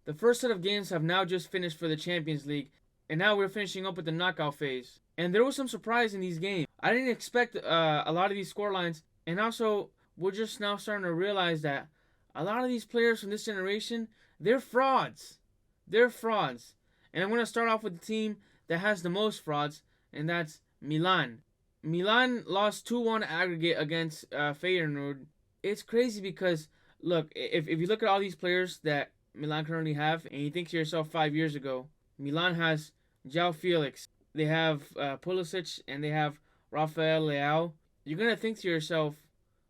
The first set of games have now just finished for the Champions League, and now we're finishing up with the knockout phase. And there was some surprise in these games. I didn't expect a lot of these score lines, and also we're just now starting to realize that a lot of these players from this generation, they're frauds. They're frauds. And I'm going to start off with the team that has the most frauds, and that's Milan. Milan lost 2-1 aggregate against Feyenoord. It's crazy because, look, if you look at all these players that Milan currently have, and you think to yourself 5 years ago, Milan has João Felix, they have Pulisic, and they have Rafael Leao. You're going to think to yourself,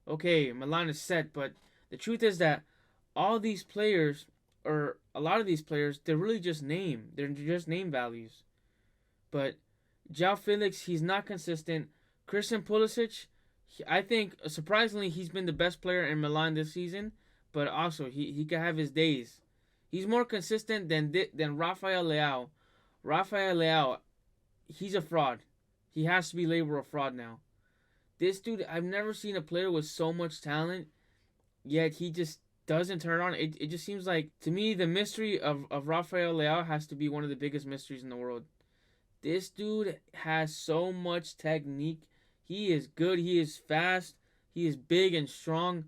okay, Milan is set, but the truth is that all these players, or a lot of these players, they're really just name. They're just name values. But João Felix, he's not consistent. Christian Pulisic, I think surprisingly he's been the best player in Milan this season, but also he can have his days. He's more consistent than Rafael Leao. Rafael Leao, he's a fraud. He has to be labeled a fraud now. This dude, I've never seen a player with so much talent, yet he just doesn't turn on. It just seems like, to me, the mystery of Rafael Leao has to be one of the biggest mysteries in the world. This dude has so much technique. He is good. He is fast. He is big and strong.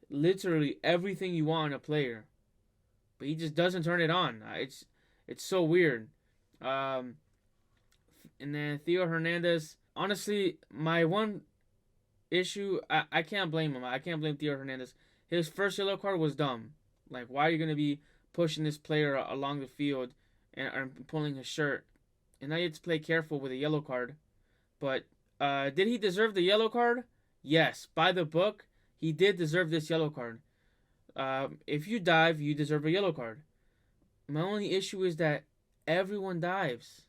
Literally everything you want in a player. But he just doesn't turn it on. It's so weird. Um, and then Theo Hernandez. Honestly, my one issue, I can't blame him. I can't blame Theo Hernandez. His first yellow card was dumb. Like, why are you going to be pushing this player along the field and pulling his shirt? And now you have to play careful with a yellow card. But did he deserve the yellow card? Yes. By the book, he did deserve this yellow card. If you dive, you deserve a yellow card. My only issue is that everyone dives.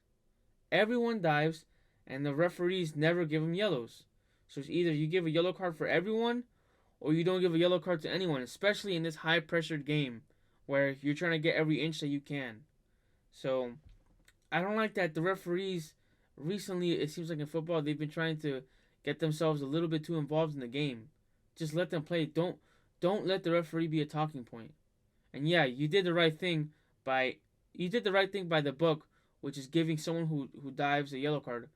Everyone dives, and the referees never give them yellows. So it's either you give a yellow card for everyone, or you don't give a yellow card to anyone, especially in this high-pressured game where you're trying to get every inch that you can. So I don't like that the referees recently, it seems like in football, they've been trying to get themselves a little bit too involved in the game. Just let them play. Don't let the referee be a talking point. And yeah, you did the right thing by the book, which is giving someone who dives a yellow card.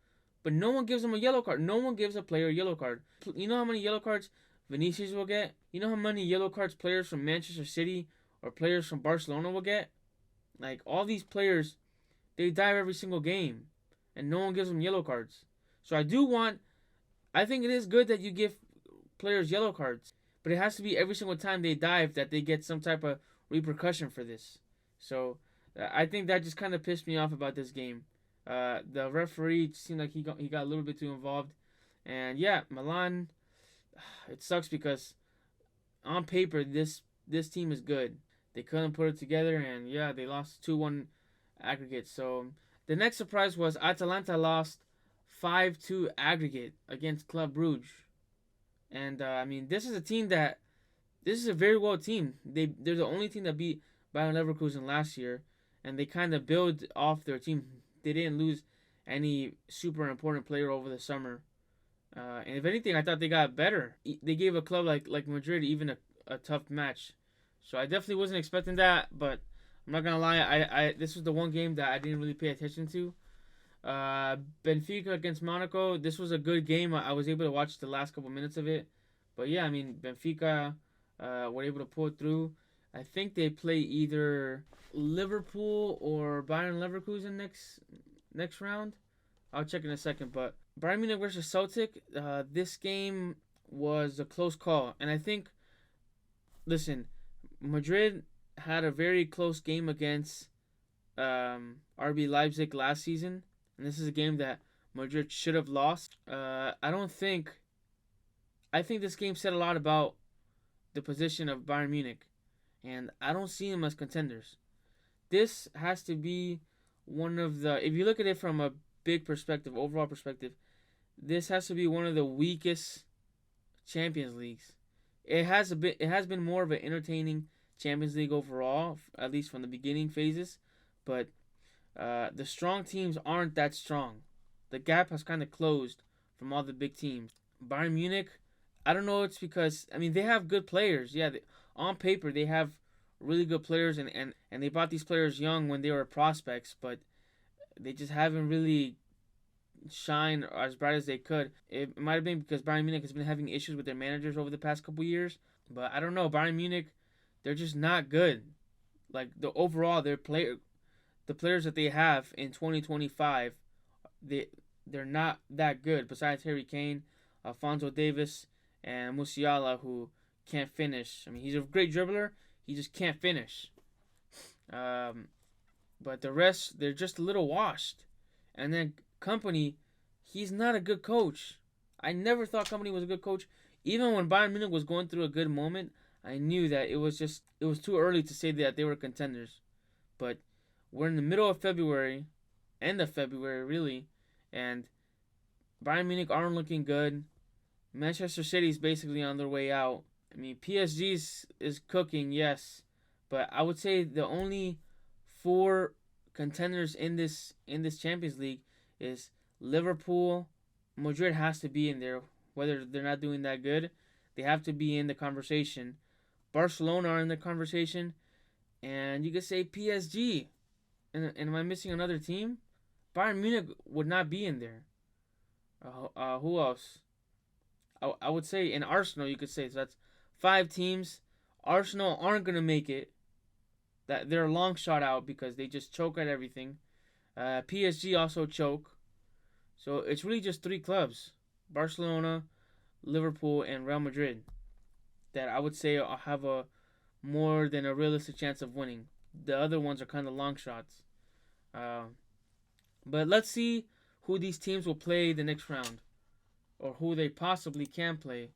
But no one gives them a yellow card. No one gives a player a yellow card. You know how many yellow cards Vinicius will get? You know how many yellow cards players from Manchester City or players from Barcelona will get? Like, all these players, they dive every single game, and no one gives them yellow cards. So I think it is good that you give players yellow cards, but it has to be every single time they dive that they get some type of repercussion for this. So I think that just kind of pissed me off about this game. The referee seemed like he got a little bit too involved, and yeah, Milan. It sucks because on paper this team is good. They couldn't put it together, and yeah, they lost 2-1 aggregate. So the next surprise was Atalanta lost 5-2 aggregate against Club Brugge. And I mean, this is a very well team. They're the only team that beat Bayern Leverkusen last year, and they kind of build off their team. They didn't lose any super important player over the summer. And if anything, I thought they got better. They gave a club like Madrid even a tough match. So I definitely wasn't expecting that, but I'm not gonna lie. I this was the one game that I didn't really pay attention to. Benfica against Monaco. This was a good game. I was able to watch the last couple minutes of it. But yeah, I mean, Benfica were able to pull it through. I think they play either Liverpool or Bayern Leverkusen next round. I'll check in a second. But Bayern Munich versus Celtic, this game was a close call. And I think, listen, Madrid had a very close game against RB Leipzig last season. And this is a game that Madrid should have lost. I think this game said a lot about the position of Bayern Munich. And I don't see them as contenders. This has to be one of the, if you look at it from a big perspective, overall perspective, this has to be one of the weakest Champions Leagues. It has been more of an entertaining Champions League overall, at least from the beginning phases, but the strong teams aren't that strong. The gap has kind of closed from all the big teams. Bayern Munich, I don't know. It's because, I mean, they have good players. Yeah, on paper they have really good players, and they bought these players young when they were prospects, but they just haven't really shined as bright as they could. It might have been because Bayern Munich has been having issues with their managers over the past couple years, but I don't know. Bayern Munich, they're just not good. Like the players that they have in 2025, they're not that good. Besides Harry Kane, Alfonso Davis, and Musiala, who can't finish. I mean, he's a great dribbler. He just can't finish. Um, but the rest, they're just a little washed. And then Company, he's not a good coach. I never thought Company was a good coach. Even when Bayern Munich was going through a good moment, I knew that it was too early to say that they were contenders. But we're in the middle of February, end of February really, and Bayern Munich aren't looking good. Manchester City's basically on their way out. I mean, PSG is cooking, yes, but I would say the only four contenders in this Champions League is Liverpool. Madrid has to be in there, whether they're not doing that good. They have to be in the conversation. Barcelona are in the conversation, and you could say PSG. And am I missing another team? Bayern Munich would not be in there. Who else? I would say in Arsenal, you could say. So that's 5 teams. Arsenal aren't going to make it. That they're a long shot out because they just choke at everything. PSG also choke. So it's really just 3 clubs. Barcelona, Liverpool, and Real Madrid. That I would say have a more than a realistic chance of winning. The other ones are kind of long shots. But let's see who these teams will play the next round. Or who they possibly can play.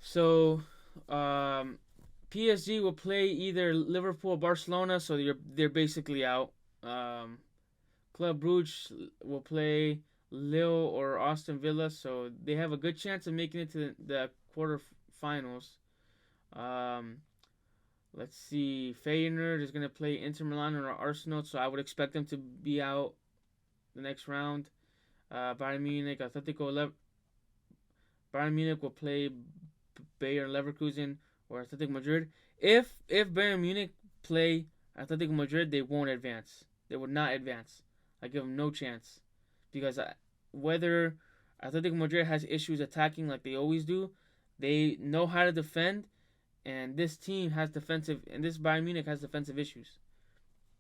So, PSG will play either Liverpool or Barcelona, so they're basically out. Club Brugge will play Lille or Aston Villa, so they have a good chance of making it to the quarterfinals. Let's see. Feyenoord is going to play Inter Milan or Arsenal, so I would expect them to be out the next round. Bayern Munich, Bayern Munich will play Bayern Leverkusen or Athletic Madrid. If Bayern Munich play Athletic Madrid, they won't advance. They would not advance. I give them no chance because whether Athletic Madrid has issues attacking like they always do, they know how to defend, and this team has defensive, and this Bayern Munich has defensive issues.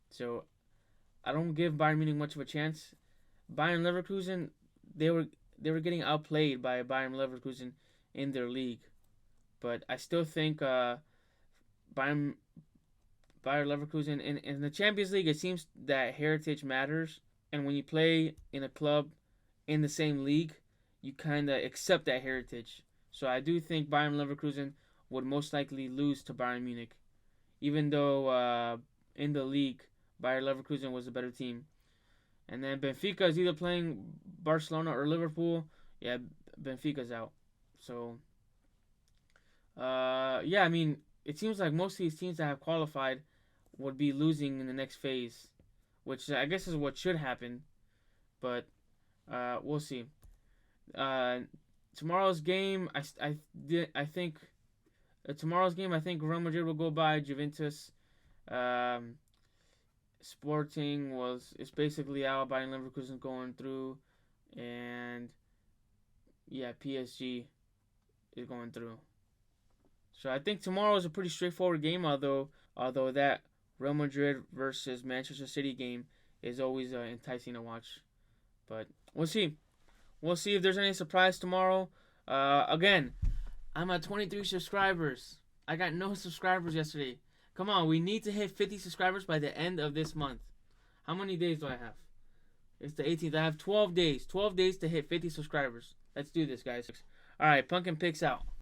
So I don't give Bayern Munich much of a chance. Bayern Leverkusen, they were getting outplayed by Bayern Leverkusen in their league, but I still think Bayern Leverkusen in the Champions League, it seems that heritage matters, and when you play in a club in the same league, you kind of accept that heritage. So I do think Bayern Leverkusen would most likely lose to Bayern Munich, even though in the league Bayern Leverkusen was a better team. And then Benfica is either playing Barcelona or Liverpool. Yeah, Benfica's out. So, yeah, I mean, it seems like most of these teams that have qualified would be losing in the next phase, which I guess is what should happen. But we'll see. Tomorrow's game, I think Real Madrid will go by Juventus. Sporting is basically out. Bayern Leverkusen going through, and yeah, PSG is going through. So I think tomorrow is a pretty straightforward game. Although that Real Madrid versus Manchester City game is always enticing to watch. But we'll see. We'll see if there's any surprise tomorrow. Again, I'm at 23 subscribers. I got no subscribers yesterday. Come on, we need to hit 50 subscribers by the end of this month. How many days do I have? It's the 18th. I have 12 days. 12 days to hit 50 subscribers. Let's do this, guys. All right, Pumpkin Picks out.